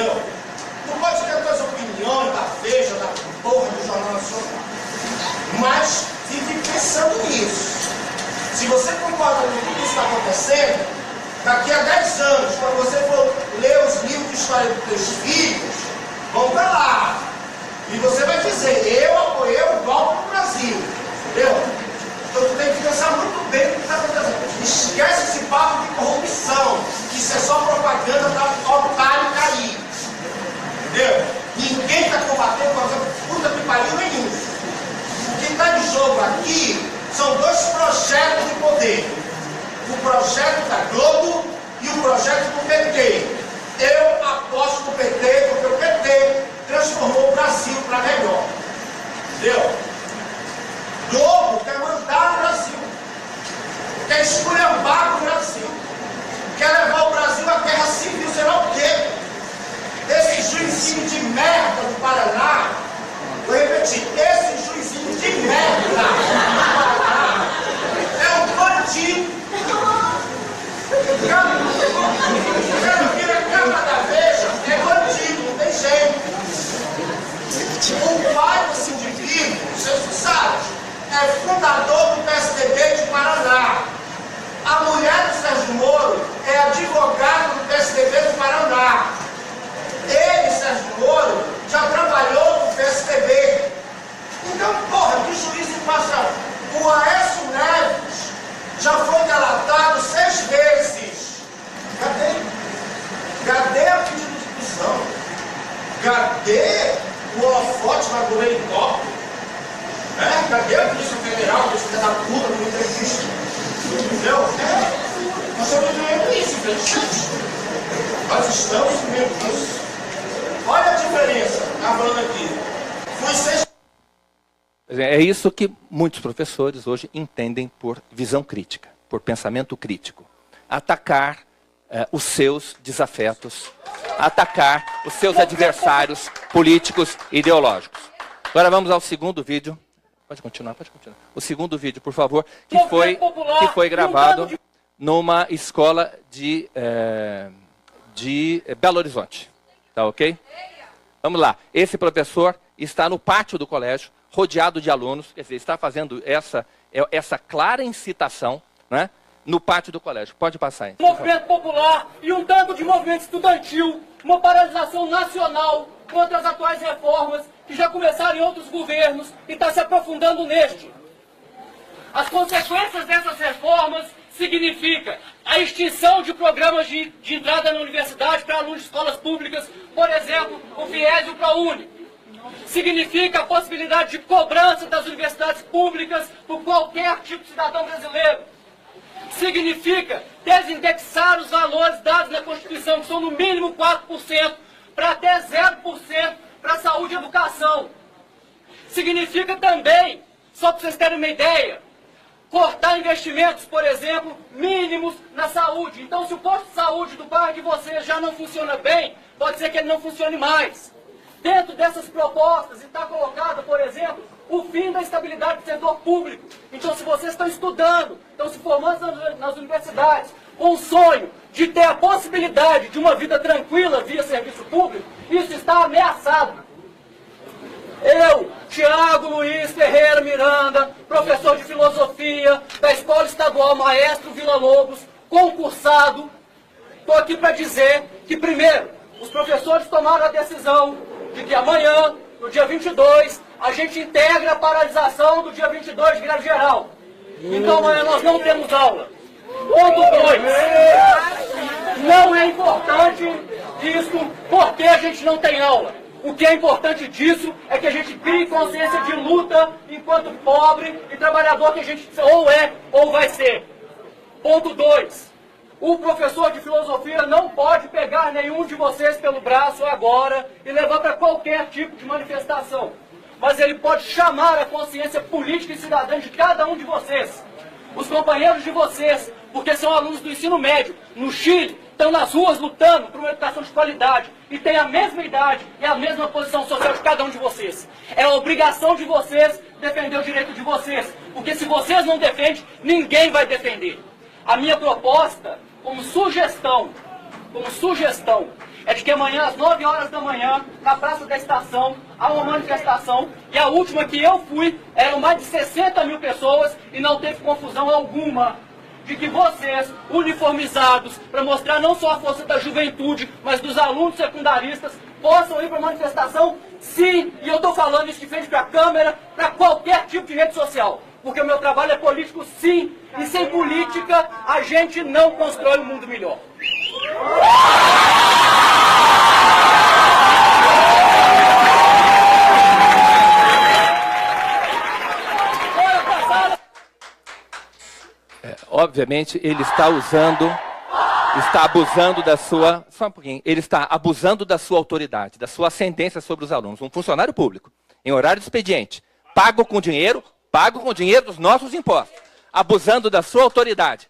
Entendeu? Não pode ter tuas opiniões da Veja, da porra do Jornal Nacional. Mas fique pensando nisso. Se você concorda com tudo que está acontecendo, daqui a 10 anos, quando você for ler os livros de história dos teus filhos, vão para lá. E você vai dizer, eu apoiei o golpe no Brasil. Entendeu? Então tu tem que pensar muito bem no que está acontecendo. Esquece esse papo de corrupção, que isso é só propaganda para otário cair. Entendeu? Ninguém está combatendo com puta que pariu nenhum. O que está em jogo aqui são dois projetos de poder. O projeto da Globo e o projeto do PT. Eu aposto no PT, porque o PT transformou o Brasil para melhor. Entendeu? Globo quer mandar no Brasil. Quer esculhambar o Brasil. Quer levar o Brasil à guerra civil, sei lá o quê. Esse juizinho de merda do Paraná, vou repetir, esse juizinho de merda do Paraná é um bandido. O cara vira a cama da Veja, é bandido, não tem jeito. O pai desse indivíduo, vocês sabem, é fundador do PSDB de Paraná. A mulher do Sérgio Moro é advogada do PSDB do Paraná. Ele, Sérgio Moro, já trabalhou no PSDB. Então, porra, que juiz imparcial? O Aécio Neves já foi delatado 6 vezes. Cadê? Cadê a pedido de prisão? Cadê o holofote lá do helicóptero? Cadê a Polícia Federal, que filha da puta, no entrevista? Entendeu? Nós estamos vivendo isso, gente. Nós estamos vivendo isso. Olha a diferença, tá falando aqui. Fui 6... É isso que muitos professores hoje entendem por visão crítica, por pensamento crítico. Atacar os seus desafetos, atacar os seus adversários políticos e ideológicos. Agora vamos ao segundo vídeo. Pode continuar, pode continuar. O segundo vídeo, por favor, que foi gravado numa escola de Belo Horizonte. Tá ok? Vamos lá. Esse professor está no pátio do colégio, rodeado de alunos, quer dizer, está fazendo essa clara incitação, né, no pátio do colégio. Pode passar aí. Movimento popular e um tanto de movimento estudantil, uma paralisação nacional contra as atuais reformas que já começaram em outros governos e está se aprofundando neste. As consequências dessas reformas significam a extinção de programas de entrada na universidade para alunos de escolas públicas, por exemplo, o FIES e o ProUni. Significa a possibilidade de cobrança das universidades públicas por qualquer tipo de cidadão brasileiro. Significa desindexar os valores dados na Constituição, que são no mínimo 4%, para até 0% para saúde e educação. Significa também, só para vocês terem uma ideia, cortar investimentos, por exemplo, mínimos na saúde. Então, se o posto de saúde do bairro de vocês já não funciona bem, pode ser que ele não funcione mais. Dentro dessas propostas está colocado, por exemplo, o fim da estabilidade do setor público. Então, se vocês estão estudando, estão se formando nas universidades, com o sonho de ter a possibilidade de uma vida tranquila via serviço público, isso está ameaçado. Eu, Tiago Luiz Ferreira Miranda, professor de filosofia da Escola Estadual Maestro Vila Lobos, concursado, estou aqui para dizer que, primeiro, os professores tomaram a decisão de que amanhã, no dia 22, a gente integra a paralisação do dia 22 de greve geral. Então amanhã nós não temos aula. Ponto 2. Não é importante isso porque a gente não tem aula. O que é importante disso é que a gente crie consciência de luta enquanto pobre e trabalhador que a gente ou é ou vai ser. Ponto 2. O professor de filosofia não pode pegar nenhum de vocês pelo braço agora e levar para qualquer tipo de manifestação. Mas ele pode chamar a consciência política e cidadã de cada um de vocês. Os companheiros de vocês, porque são alunos do ensino médio, no Chile, estão nas ruas lutando por uma educação de qualidade e têm a mesma idade e a mesma posição social de cada um de vocês. É a obrigação de vocês defender o direito de vocês, porque se vocês não defendem, ninguém vai defender. A minha proposta, como sugestão, é de que amanhã, às 9 horas da manhã, na Praça da Estação, há uma manifestação, e a última que eu fui, eram mais de 60 mil pessoas, e não teve confusão alguma de que vocês, uniformizados, para mostrar não só a força da juventude, mas dos alunos secundaristas, possam ir para a manifestação, sim, e eu estou falando isso de frente para a câmera, para qualquer tipo de rede social, porque o meu trabalho é político, sim, e sem política a gente não constrói um mundo melhor. Obviamente, ele está abusando da sua, só um pouquinho, ele está abusando da sua autoridade, da sua ascendência sobre os alunos. Um funcionário público, em horário de expediente, pago com dinheiro dos nossos impostos, abusando da sua autoridade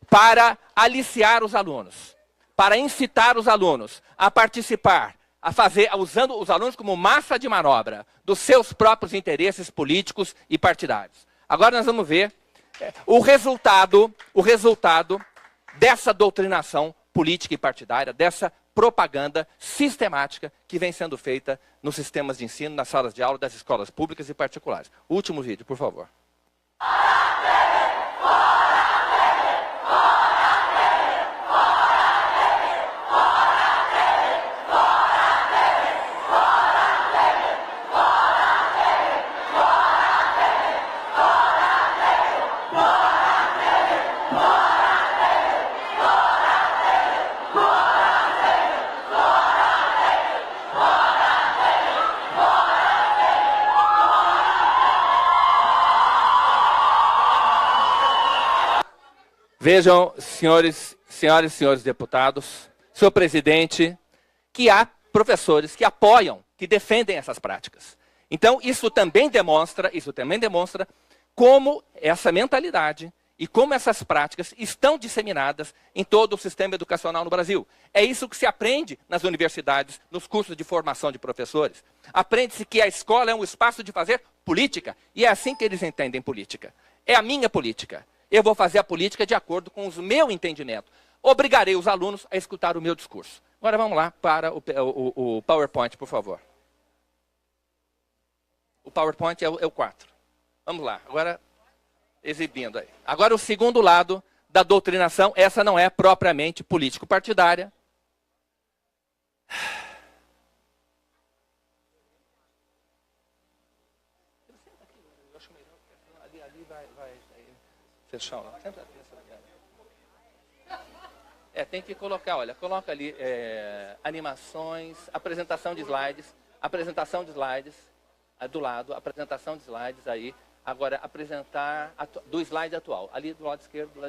para aliciar os alunos, para incitar os alunos a participar, usando os alunos como massa de manobra dos seus próprios interesses políticos e partidários. Agora nós vamos ver o resultado dessa doutrinação política e partidária, dessa propaganda sistemática que vem sendo feita nos sistemas de ensino, nas salas de aula das escolas públicas e particulares. O último vídeo, por favor. Vejam, senhoras e senhores deputados, senhor presidente, que há professores que apoiam, que defendem essas práticas. Então, isso também demonstra como essa mentalidade e como essas práticas estão disseminadas em todo o sistema educacional no Brasil. É isso que se aprende nas universidades, nos cursos de formação de professores. Aprende-se que a escola é um espaço de fazer política, e é assim que eles entendem política. É a minha política. Eu vou fazer a política de acordo com o meu entendimento. Obrigarei os alunos a escutar o meu discurso. Agora vamos lá para o PowerPoint, por favor. O PowerPoint é o 4. Vamos lá, agora exibindo aí. Agora o segundo lado da doutrinação, essa não é propriamente político-partidária. Fechar, tem que colocar, olha, coloca ali animações, apresentação de slides do lado, apresentação de slides aí, agora apresentar do slide atual, ali do lado esquerdo,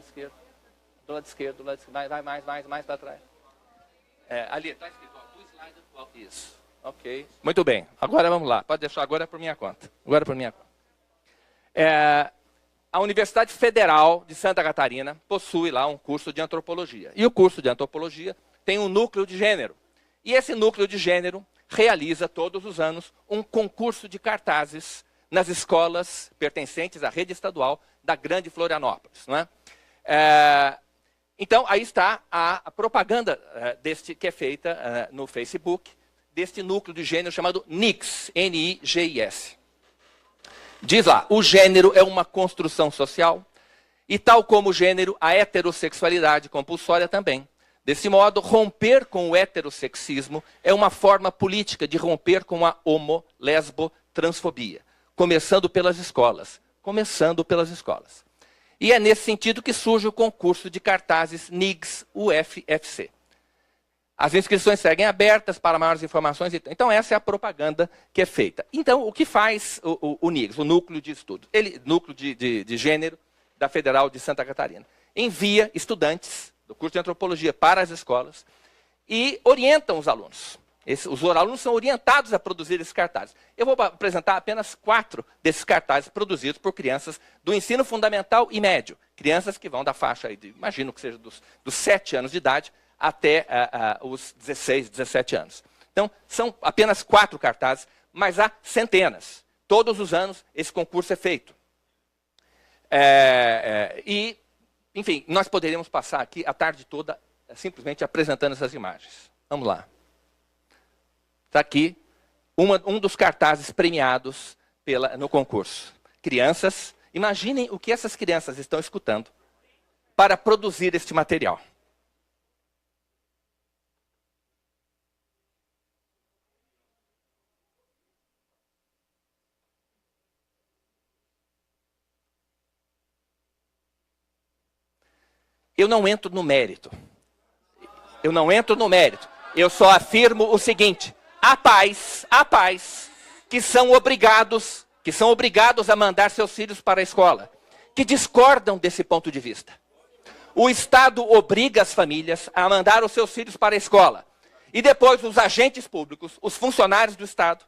mais para trás. Ali, está escrito, ó, do slide atual, isso, ok. Muito bem, agora vamos lá, pode deixar agora por minha conta, A Universidade Federal de Santa Catarina possui lá um curso de antropologia. E o curso de antropologia tem um núcleo de gênero. E esse núcleo de gênero realiza todos os anos um concurso de cartazes nas escolas pertencentes à rede estadual da Grande Florianópolis. Não é? Então, aí está a propaganda que é feita no Facebook, deste núcleo de gênero chamado NIGS, N-I-G-I-S. Diz lá, o gênero é uma construção social e, tal como o gênero, a heterossexualidade compulsória também. Desse modo, romper com o heterossexismo é uma forma política de romper com a homo-lesbo-transfobia, começando pelas escolas. E é nesse sentido que surge o concurso de cartazes NIGS UFFC. As inscrições seguem abertas para maiores informações. Então, essa é a propaganda que é feita. Então, o que faz o NIGS, o Núcleo de Estudo, Núcleo de Gênero da Federal de Santa Catarina? Envia estudantes do curso de antropologia para as escolas e orientam os alunos. Os alunos são orientados a produzir esses cartazes. Eu vou apresentar apenas 4 desses cartazes produzidos por crianças do ensino fundamental e médio. Crianças que vão da faixa, imagino que seja dos 7 anos de idade, até os 16, 17 anos. Então, são apenas 4 cartazes, mas há centenas. Todos os anos, esse concurso é feito. Enfim, nós poderíamos passar aqui a tarde toda simplesmente apresentando essas imagens. Vamos lá. Está aqui um dos cartazes premiados no concurso. Crianças, imaginem o que essas crianças estão escutando para produzir este material. Eu não entro no mérito. Eu não entro no mérito. Eu só afirmo o seguinte: há pais que são obrigados a mandar seus filhos para a escola, que discordam desse ponto de vista. O Estado obriga as famílias a mandar os seus filhos para a escola. E depois os agentes públicos, os funcionários do Estado,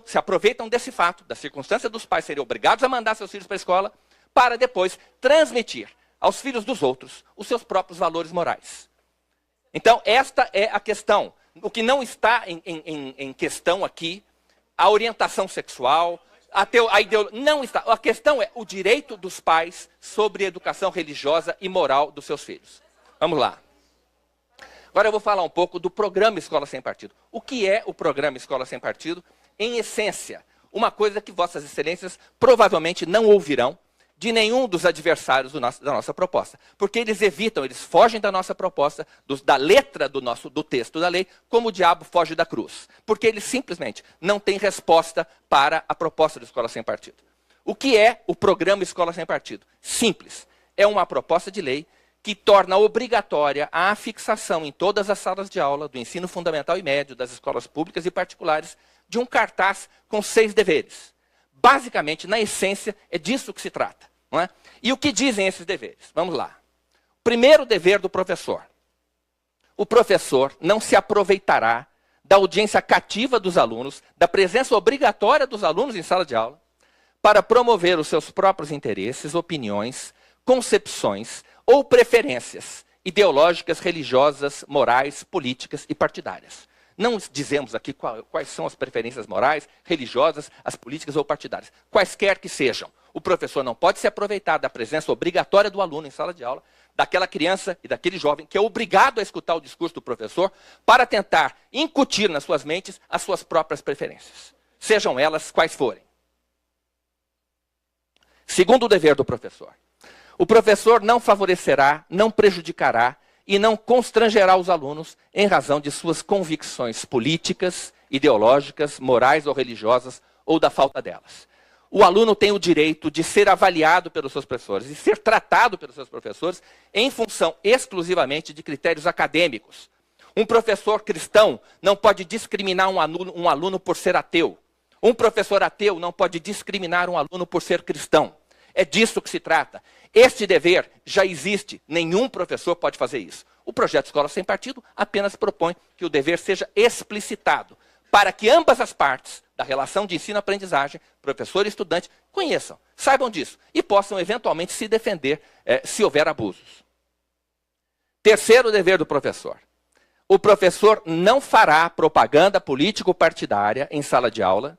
se aproveitam desse fato, da circunstância dos pais serem obrigados a mandar seus filhos para a escola, para depois transmitir aos filhos dos outros os seus próprios valores morais. Então, esta é a questão. O que não está em questão aqui, a orientação sexual, a ideologia, não está. A questão é o direito dos pais sobre a educação religiosa e moral dos seus filhos. Vamos lá. Agora eu vou falar um pouco do programa Escola Sem Partido. O que é o programa Escola Sem Partido? Em essência, uma coisa que vossas excelências provavelmente não ouvirão de nenhum dos adversários da nossa proposta. Porque eles fogem da nossa proposta, da letra do texto da lei, como o diabo foge da cruz. Porque eles simplesmente não têm resposta para a proposta da Escola Sem Partido. O que é o programa Escola Sem Partido? Simples. É uma proposta de lei que torna obrigatória a afixação em todas as salas de aula do ensino fundamental e médio, das escolas públicas e particulares, de um cartaz com 6 deveres. Basicamente, na essência, é disso que se trata. Não é? E o que dizem esses deveres? Vamos lá. Primeiro dever do professor. O professor não se aproveitará da audiência cativa dos alunos, da presença obrigatória dos alunos em sala de aula, para promover os seus próprios interesses, opiniões, concepções ou preferências ideológicas, religiosas, morais, políticas e partidárias. Não dizemos aqui quais são as preferências morais, religiosas, as políticas ou partidárias. Quaisquer que sejam. O professor não pode se aproveitar da presença obrigatória do aluno em sala de aula, daquela criança e daquele jovem que é obrigado a escutar o discurso do professor para tentar incutir nas suas mentes as suas próprias preferências. Sejam elas quais forem. Segundo dever do professor. O professor não favorecerá, não prejudicará e não constrangerá os alunos em razão de suas convicções políticas, ideológicas, morais ou religiosas, ou da falta delas. O aluno tem o direito de ser avaliado pelos seus professores e ser tratado pelos seus professores em função exclusivamente de critérios acadêmicos. Um professor cristão não pode discriminar um aluno por ser ateu. Um professor ateu não pode discriminar um aluno por ser cristão. É disso que se trata. Este dever já existe, nenhum professor pode fazer isso. O projeto Escola Sem Partido apenas propõe que o dever seja explicitado, para que ambas as partes da relação de ensino-aprendizagem, professor e estudante, conheçam, saibam disso e possam eventualmente se defender se houver abusos. Terceiro dever do professor. O professor não fará propaganda político-partidária em sala de aula,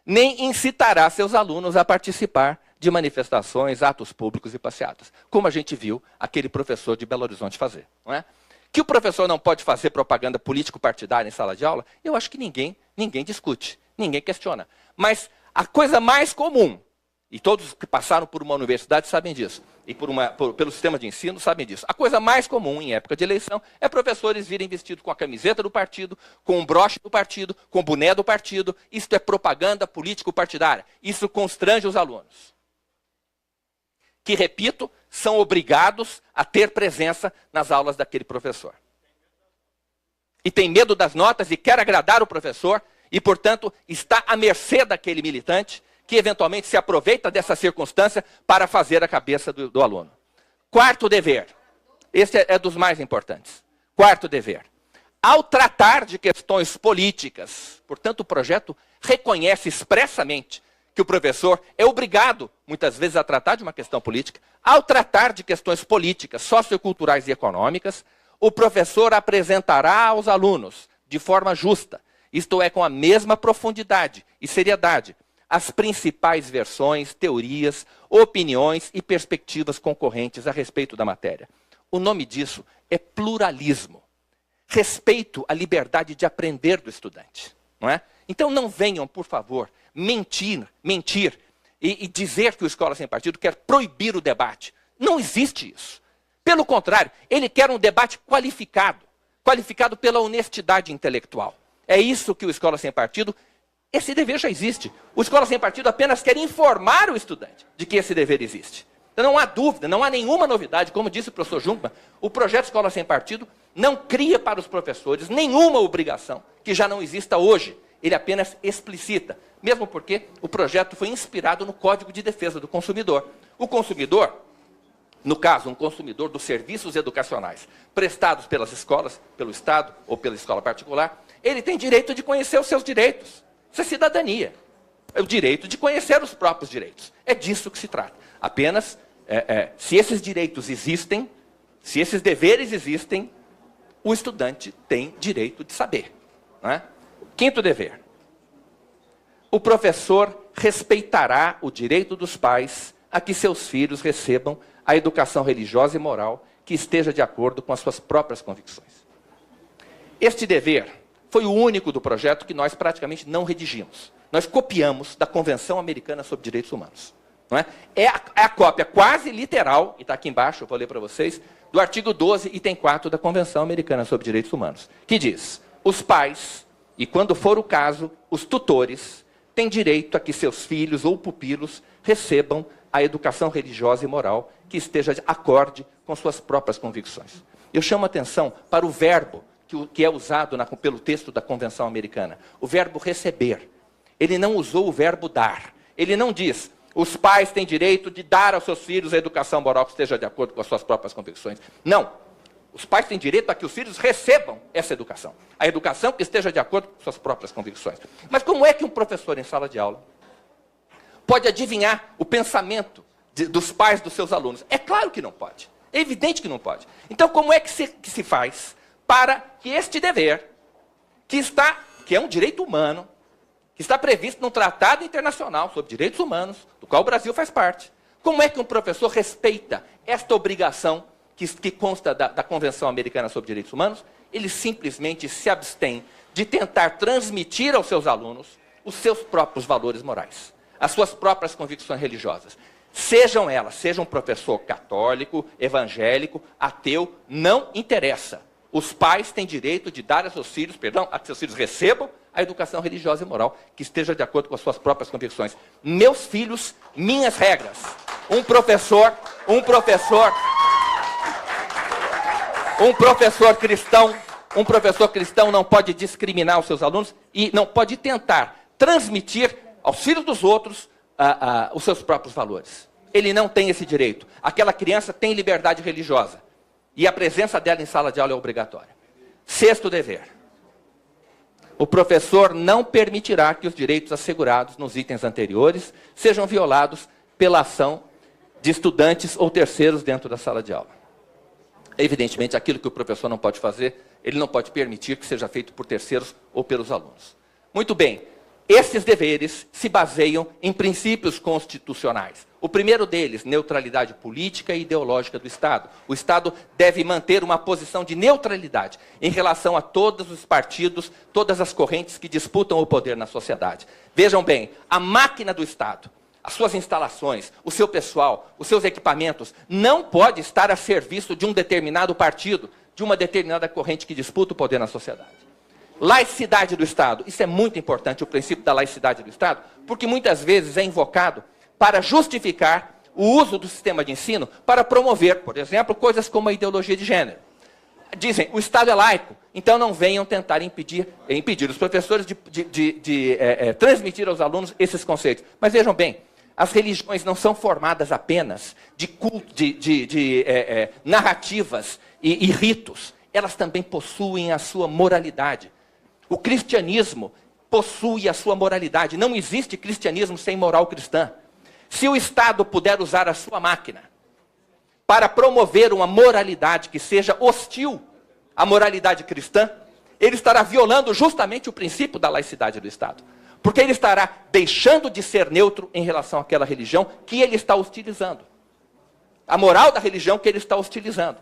nem incitará seus alunos a participar de manifestações, atos públicos e passeatas, como a gente viu aquele professor de Belo Horizonte fazer. Não é? Que o professor não pode fazer propaganda político-partidária em sala de aula, eu acho que ninguém discute, ninguém questiona. Mas a coisa mais comum, e todos que passaram por uma universidade sabem disso, e pelo sistema de ensino sabem disso, a coisa mais comum em época de eleição é professores virem vestidos com a camiseta do partido, com o broche do partido, com o boné do partido. Isto é propaganda político-partidária. Isso constrange os alunos, que, repito, são obrigados a ter presença nas aulas daquele professor. E tem medo das notas e quer agradar o professor e, portanto, está à mercê daquele militante que, eventualmente, se aproveita dessa circunstância para fazer a cabeça do aluno. Quarto dever. Esse é dos mais importantes. Quarto dever. Ao tratar de questões políticas, portanto, o projeto reconhece expressamente que o professor é obrigado, muitas vezes, a tratar de uma questão política. Ao tratar de questões políticas, socioculturais e econômicas, o professor apresentará aos alunos, de forma justa, isto é, com a mesma profundidade e seriedade, as principais versões, teorias, opiniões e perspectivas concorrentes a respeito da matéria. O nome disso é pluralismo. Respeito à liberdade de aprender do estudante. não é? Então não venham, por favor, mentir e dizer que o Escola Sem Partido quer proibir o debate. Não existe isso. Pelo contrário, ele quer um debate qualificado pela honestidade intelectual. É isso que o Escola Sem Partido, esse dever já existe. O Escola Sem Partido apenas quer informar o estudante de que esse dever existe. Então não há dúvida, não há nenhuma novidade. Como disse o professor Jungmann, o projeto Escola Sem Partido não cria para os professores nenhuma obrigação que já não exista hoje. Ele apenas explicita, mesmo porque o projeto foi inspirado no Código de Defesa do Consumidor. O consumidor, no caso, um consumidor dos serviços educacionais prestados pelas escolas, pelo Estado ou pela escola particular, ele tem direito de conhecer os seus direitos. Isso é cidadania. É o direito de conhecer os próprios direitos. É disso que se trata. Apenas, se esses direitos existem, se esses deveres existem, o estudante tem direito de saber. Não é? Quinto dever. O professor respeitará o direito dos pais a que seus filhos recebam a educação religiosa e moral que esteja de acordo com as suas próprias convicções. Este dever foi o único do projeto que nós praticamente não redigimos. Nós copiamos da Convenção Americana sobre Direitos Humanos. Não é? É a cópia quase literal, e está aqui embaixo, eu vou ler para vocês, do artigo 12, item 4 da Convenção Americana sobre Direitos Humanos, que diz: os pais, e quando for o caso, os tutores, têm direito a que seus filhos ou pupilos recebam a educação religiosa e moral que esteja de acorde com suas próprias convicções. Eu chamo a atenção para o verbo que é usado pelo texto da Convenção Americana, o verbo receber. Ele não usou o verbo dar. Ele não diz: os pais têm direito de dar aos seus filhos a educação moral que esteja de acordo com as suas próprias convicções. Não. Os pais têm direito a que os filhos recebam essa educação. A educação que esteja de acordo com suas próprias convicções. Mas como é que um professor em sala de aula pode adivinhar o pensamento dos pais dos seus alunos? É claro que não pode. É evidente que não pode. Então como é que se faz para que este dever, que é um direito humano, que está previsto num tratado internacional sobre direitos humanos, do qual o Brasil faz parte, como é que um professor respeita esta obrigação que consta da Convenção Americana sobre Direitos Humanos? Ele simplesmente se abstém de tentar transmitir aos seus alunos os seus próprios valores morais, as suas próprias convicções religiosas. Seja um professor católico, evangélico, ateu, não interessa. Os pais têm direito de dar a seus filhos, a que seus filhos recebam a educação religiosa e moral que esteja de acordo com as suas próprias convicções. Meus filhos, minhas regras. Um professor cristão não pode discriminar os seus alunos e não pode tentar transmitir aos filhos dos outros os seus próprios valores. Ele não tem esse direito. Aquela criança tem liberdade religiosa e a presença dela em sala de aula é obrigatória. Sexto dever. O professor não permitirá que os direitos assegurados nos itens anteriores sejam violados pela ação de estudantes ou terceiros dentro da sala de aula. Evidentemente, aquilo que o professor não pode fazer, ele não pode permitir que seja feito por terceiros ou pelos alunos. Muito bem, esses deveres se baseiam em princípios constitucionais. O primeiro deles, neutralidade política e ideológica do Estado. O Estado deve manter uma posição de neutralidade em relação a todos os partidos, todas as correntes que disputam o poder na sociedade. Vejam bem, a máquina do Estado, as suas instalações, o seu pessoal, os seus equipamentos, não pode estar a serviço de um determinado partido, de uma determinada corrente que disputa o poder na sociedade. Laicidade do Estado. Isso é muito importante, o princípio da laicidade do Estado, porque muitas vezes é invocado para justificar o uso do sistema de ensino para promover, por exemplo, coisas como a ideologia de gênero. Dizem, o Estado é laico, então não venham tentar impedir os professores de transmitir aos alunos esses conceitos. Mas vejam bem, as religiões não são formadas apenas de narrativas e ritos. Elas também possuem a sua moralidade. O cristianismo possui a sua moralidade. Não existe cristianismo sem moral cristã. Se o Estado puder usar a sua máquina para promover uma moralidade que seja hostil à moralidade cristã, ele estará violando justamente o princípio da laicidade do Estado. Porque ele estará deixando de ser neutro em relação àquela religião que ele está hostilizando. A moral da religião que ele está hostilizando.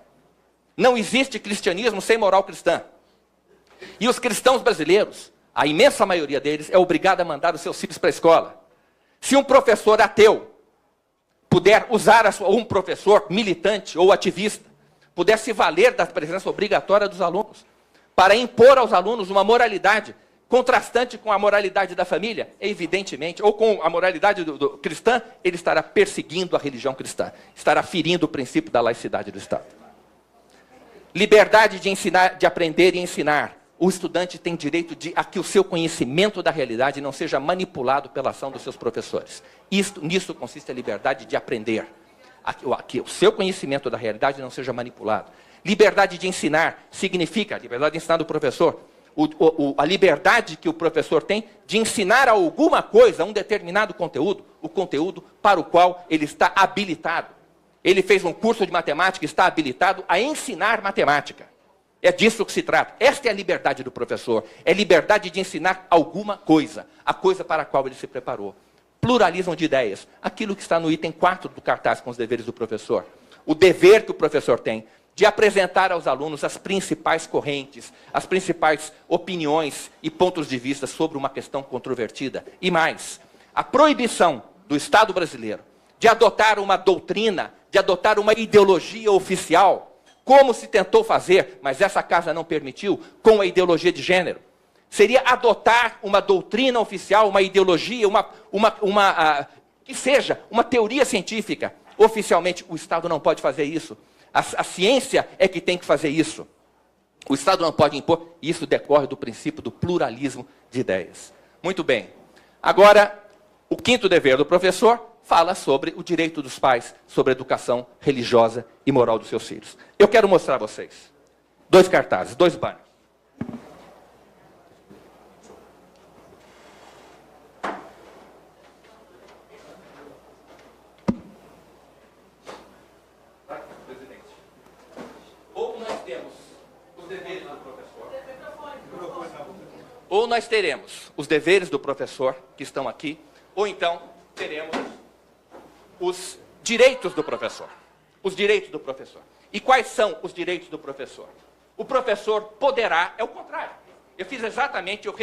Não existe cristianismo sem moral cristã. E os cristãos brasileiros, a imensa maioria deles, é obrigada a mandar os seus filhos para a escola. Se um professor ateu puder usar ou um professor militante ou ativista, puder se valer da presença obrigatória dos alunos, para impor aos alunos uma moralidade contrastante com a moralidade da família, evidentemente, ou com a moralidade cristã, ele estará perseguindo a religião cristã, estará ferindo o princípio da laicidade do Estado. Liberdade de ensinar, de aprender e ensinar. O estudante tem direito a que o seu conhecimento da realidade não seja manipulado pela ação dos seus professores. Nisso consiste a liberdade de aprender. Que o seu conhecimento da realidade não seja manipulado. Liberdade de ensinar significa, a liberdade de ensinar do professor, a liberdade que o professor tem de ensinar alguma coisa, um determinado conteúdo, o conteúdo para o qual ele está habilitado. Ele fez um curso de matemática e está habilitado a ensinar matemática. É disso que se trata. Esta é a liberdade do professor. É liberdade de ensinar alguma coisa, a coisa para a qual ele se preparou. Pluralismo de ideias. Aquilo que está no item 4 do cartaz com os deveres do professor. O dever que o professor tem de apresentar aos alunos as principais correntes, as principais opiniões e pontos de vista sobre uma questão controvertida. E mais, a proibição do Estado brasileiro de adotar uma doutrina, de adotar uma ideologia oficial, como se tentou fazer, mas essa casa não permitiu, com a ideologia de gênero. Seria adotar uma doutrina oficial, uma ideologia, que seja uma teoria científica. Oficialmente, o Estado não pode fazer isso. A ciência é que tem que fazer isso. O Estado não pode impor. Isso decorre do princípio do pluralismo de ideias. Muito bem. Agora, o quinto dever do professor fala sobre o direito dos pais sobre a educação religiosa e moral dos seus filhos. Eu quero mostrar a vocês 2 cartazes, 2 banners. Ou nós temos os deveres do professor, ou nós teremos os deveres do professor, que estão aqui, ou então teremos os direitos do professor. Os direitos do professor. E quais são os direitos do professor? O professor poderá, é o contrário. Eu fiz exatamente, eu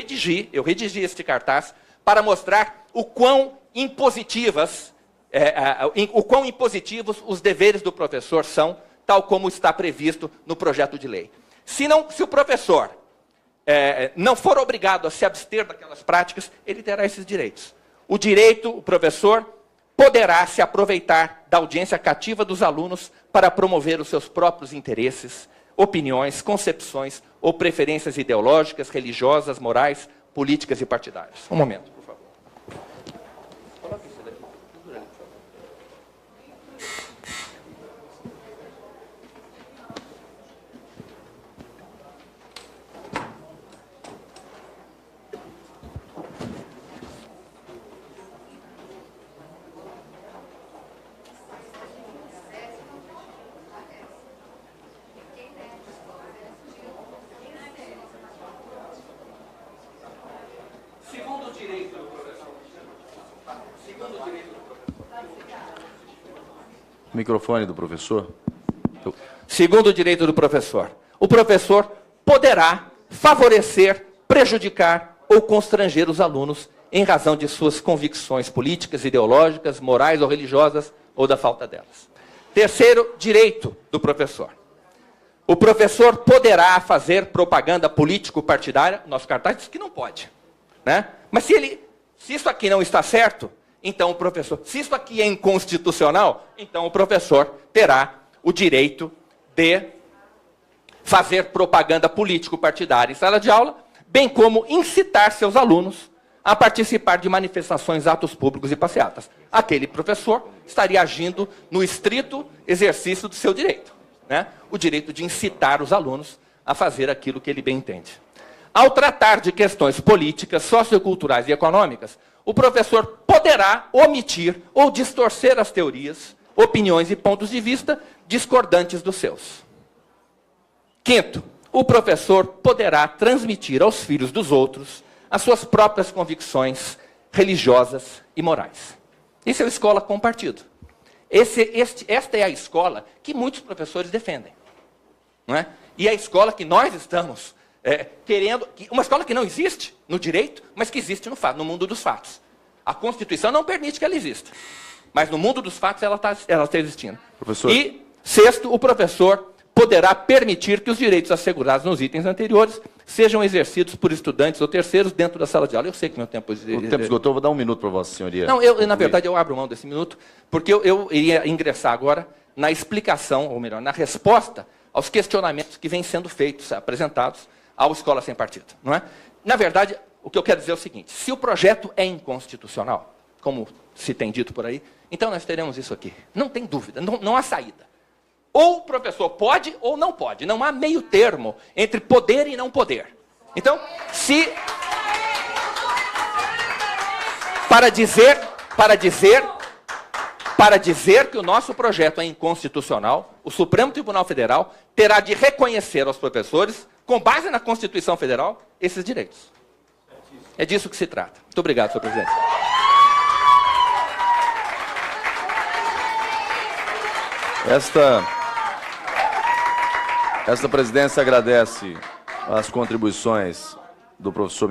redigi este cartaz para mostrar o quão impositivos os deveres do professor são, tal como está previsto no projeto de lei. Se o professor não for obrigado a se abster daquelas práticas, ele terá esses direitos. O professor poderá se aproveitar da audiência cativa dos alunos para promover os seus próprios interesses, opiniões, concepções ou preferências ideológicas, religiosas, morais, políticas e partidárias. Um momento, por favor. Coloque isso daqui. Microfone do professor. Segundo o direito do professor, o professor poderá favorecer, prejudicar ou constranger os alunos em razão de suas convicções políticas, ideológicas, morais ou religiosas, ou da falta delas. Terceiro direito do professor. O professor poderá fazer propaganda político-partidária. Nosso cartaz diz que não pode, né? Mas se isso aqui não está certo, então o professor, se isso aqui é inconstitucional, então o professor terá o direito de fazer propaganda político-partidária em sala de aula, bem como incitar seus alunos a participar de manifestações, atos públicos e passeatas. Aquele professor estaria agindo no estrito exercício do seu direito, né? O direito de incitar os alunos a fazer aquilo que ele bem entende. Ao tratar de questões políticas, socioculturais e econômicas, o professor poderá omitir ou distorcer as teorias, opiniões e pontos de vista discordantes dos seus. Quinto, o professor poderá transmitir aos filhos dos outros as suas próprias convicções religiosas e morais. Isso é a escola com partido. Esta é a escola que muitos professores defendem, não é? E é a escola que nós estamos querendo... Uma escola que não existe no direito, mas que existe no mundo dos fatos. A Constituição não permite que ela exista. Mas no mundo dos fatos ela está existindo. Professor. E, sexto, o professor poderá permitir que os direitos assegurados nos itens anteriores sejam exercidos por estudantes ou terceiros dentro da sala de aula. Eu sei que meu tempo... O tempo esgotou, vou dar um minuto para Vossa Senhoria. Não, na verdade, eu abro mão desse minuto, porque eu iria ingressar agora na explicação, ou melhor, na resposta aos questionamentos que vêm sendo feitos, apresentados à Escola Sem Partido. Não é? Na verdade, o que eu quero dizer é o seguinte: se o projeto é inconstitucional, como se tem dito por aí, então nós teremos isso aqui. Não tem dúvida, não há saída. Ou o professor pode ou não pode. Não há meio termo entre poder e não poder. Então, para dizer que o nosso projeto é inconstitucional, o Supremo Tribunal Federal terá de reconhecer aos professores, com base na Constituição Federal, esses direitos. É disso que se trata. Muito obrigado, senhor presidente. Esta presidência agradece as contribuições do professor